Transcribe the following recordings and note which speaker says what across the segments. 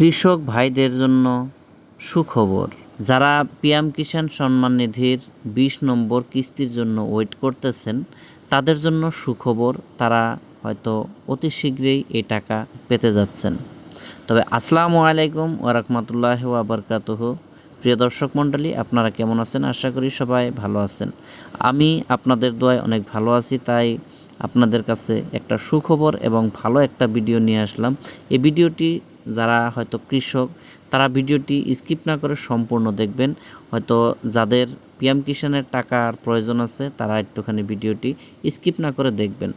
Speaker 1: কৃষক ভাইদের জন্য সুখবর। যারা পিএম কিষাণ সম্মান নিধির ২০ নম্বর কিস্তির জন্য ওয়েট করতেছেন তাদের জন্য সুখবর, তারা হয়তো অতি শীঘ্রই এই টাকা পেতে যাচ্ছেন। তবে আসসালামু আলাইকুম ওয়া রাহমাতুল্লাহি ওয়া বারাকাতুহু। প্রিয় দর্শক মণ্ডলী, আপনারা কেমন আছেন? আশা করি সবাই ভালো আছেন। আমি আপনাদের দোয়ায় অনেক ভালো আছি, তাই আপনাদের কাছে একটা সুখবর এবং ভালো একটা ভিডিও নিয়ে আসলাম। এই ভিডিওটি যারা হয়তো কৃষক তারা ভিডিওটি স্কিপ না করে সম্পূর্ণ দেখবেন। হয়তো যাদের পিএম কিষাণের টাকার প্রয়োজন আছে তারা একটুখানি ভিডিওটি স্কিপ না করে দেখবেন।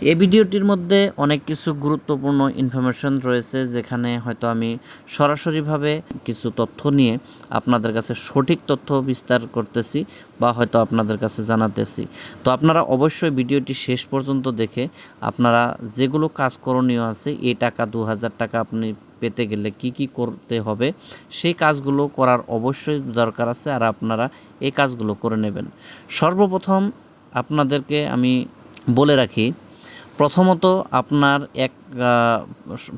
Speaker 1: এই ভিডিওটির মধ্যে অনেক কিছু গুরুত্বপূর্ণ ইনফরমেশন রয়েছে, যেখানে হয়তো আমি সরাসরিভাবে কিছু তথ্য নিয়ে আপনাদের কাছে সঠিক তথ্য বিস্তার করতেছি বা হয়তো আপনাদের কাছে জানাতেছি। তো আপনারা অবশ্যই ভিডিওটি শেষ পর্যন্ত দেখে আপনারা যেগুলো কাজ করণীয় আছে, এই টাকা ২০০০ টাকা আপনি পেতে গেলে কি কি করতে হবে সেই কাজগুলো করার অবশ্যই দরকার আছে, আর আপনারা এই কাজগুলো করে নেবেন। সর্বপ্রথম আপনাদেরকে আমি বলে রাখি, প্রথমত আপনার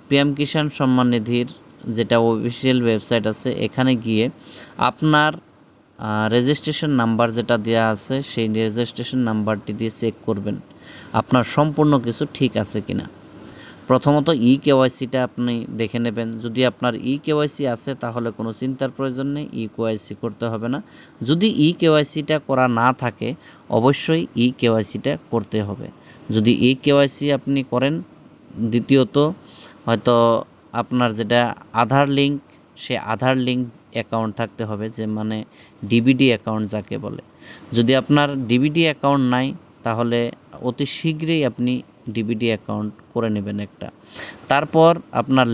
Speaker 1: পিএম কিষাণ সম্মান নিধির যেটা অফিসিয়াল ওয়েবসাইট আছে, এখানে গিয়ে আপনার রেজিস্ট্রেশন নাম্বার যেটা দেওয়া আছে সেই রেজিস্ট্রেশন নাম্বারটি দিয়ে চেক করবেন আপনার সম্পূর্ণ কিছু ঠিক আছে কিনা। প্রথমত কেওয়াইসিটা আপনি দেখে নেবেন। যদি আপনার কেওয়াইসি আছে তাহলে কোনো চিন্তার প্রয়োজন নেই, কেওয়াইসি করতে হবে না। যদি কেওয়াইসিটা করা না থাকে অবশ্যই কেওয়াইসিটা করতে হবে। যদি কেওয়াইসি আপনি করেন, দ্বিতীয়ত হয়তো আপনার যেটা আধার লিঙ্ক, সে আধার লিঙ্ক অ্যাকাউন্ট থাকতে হবে, যে মানে ডিবিডি অ্যাকাউন্ট যাকে বলে। যদি আপনার ডিবিডি অ্যাকাউন্ট নাই তাহলে অতি শীঘ্রই আপনি ডিবিডি অ্যাকাউন্ট করে নেবেন একটা। তারপর আপনার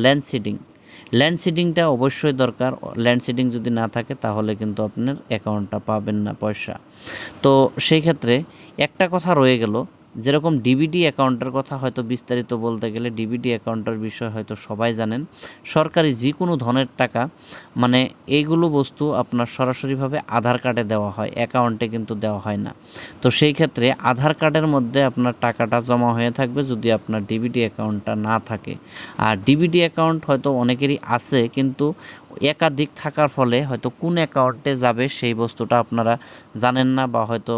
Speaker 1: ল্যান্ড সিডিংটা অবশ্যই দরকার। ল্যান্ড সিডিং যদি না থাকে তাহলে কিন্তু আপনার অ্যাকাউন্টটা পাবেন না পয়সা। তো সেই ক্ষেত্রে একটা কথা রয়ে গেল, যেরকম ডিবিডি অ্যাকাউন্টের কথা হয়তো বিস্তারিত বলতে গেলে ডিবিডি অ্যাকাউন্টের বিষয় হয়তো সবাই জানেন। সরকারি যে কোনো ধনের টাকা, মানে এইগুলো বস্তু আপনার সরাসরিভাবে আধার কার্ডে দেওয়া হয়, অ্যাকাউন্টে কিন্তু দেওয়া হয় না। তো সেই ক্ষেত্রে আধার কার্ডের মধ্যে আপনার টাকাটা জমা হয়ে থাকবে যদি আপনার ডিবিডি অ্যাকাউন্টটা না থাকে। আর ডিবিডি অ্যাকাউন্ট হয়তো অনেকেরই আছে, কিন্তু একাধিক থাকার ফলে হয়তো কোন অ্যাকাউন্টে যাবে সেই বস্তুটা আপনারা জানেন না, বা হয়তো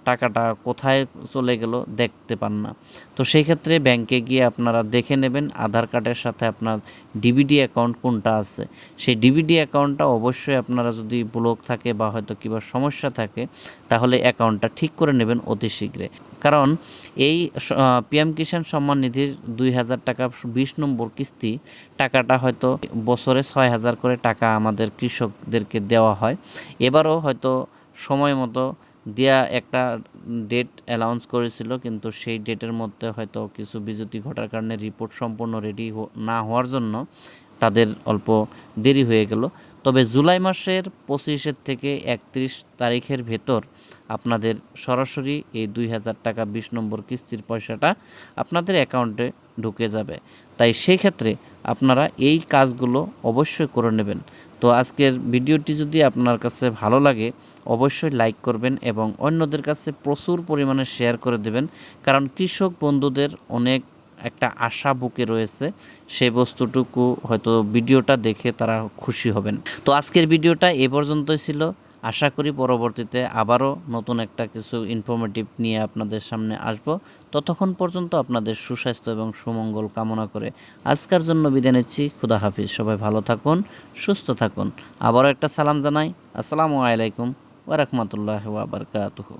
Speaker 1: টাকাটা কোথায় চলে গেল দেখতে পান না। তো সেই ক্ষেত্রে ব্যাংকে গিয়ে আপনারা দেখে নেবেন আধার কার্ডের সাথে আপনার ডিবিডি অ্যাকাউন্ট কোনটা আছে। সেই ডিবিডি অ্যাকাউন্টটা অবশ্যই আপনারা যদি ব্লক থাকে বা হয়তো কিবা সমস্যা থাকে তাহলে অ্যাকাউন্টটা ঠিক করে নেবেন অতি শীঘ্রে। কারণ এই পিএম কিষাণ সম্মান নিধির ২০০০ টাকা ২০ নম্বর কিস্তি টাকাটা হয়তো বছরে ৬,০০০ করে টাকা আমাদের কৃষকদেরকে দেওয়া হয়। এবারও হয়তো সময় মতো দেয়া একটা ডেট অ্যানাউন্স করেছিল, কিন্তু সেই ডেটের মধ্যে হয়তো কিছু বিচ্যুতি ঘটার কারণে রিপোর্ট সম্পূর্ণ রেডি না হওয়ার জন্য তাদের অল্প দেরি হয়ে গেল। তবে জুলাই মাসের ২৫ থেকে ৩১ তারিখের ভেতর আপনাদের সরাসরি এই ২০০০ টাকা ২০ নম্বর কিস্তির পয়সাটা আপনাদের অ্যাকাউন্টে ঢুকে যাবে। তাই সেই ক্ষেত্রে আপনারা এই কাজগুলো অবশ্যই করে নেবেন। তো আজকের ভিডিওটি যদি আপনার কাছে ভালো লাগে অবশ্যই লাইক করবেন এবং অন্যদের কাছে প্রচুর পরিমাণে শেয়ার করে দেবেন, কারণ কৃষক বন্ধুদের অনেক একটা আশা বুকে রয়েছে, সেই বস্তুটুকু হয়তো ভিডিওটা দেখে তারা খুশি হবেন। তো আজকের ভিডিওটা এ পর্যন্তই ছিল। আশা করি পরবর্তীতে আবারও নতুন একটা কিছু ইনফরমেটিভ নিয়ে আপনাদের সামনে আসব। ততক্ষণ পর্যন্ত আপনাদের সুস্বাস্থ্য এবং সুমঙ্গল কামনা করে আজকের জন্য বিদায় নিচ্ছি। খুদা হাফিজ। সবাই ভালো থাকুন, সুস্থ থাকুন। আবারও একটা সালাম জানাই। আসসালামু আলাইকুম ওয়া রাহমাতুল্লাহি ওয়া বারাকাতুহু।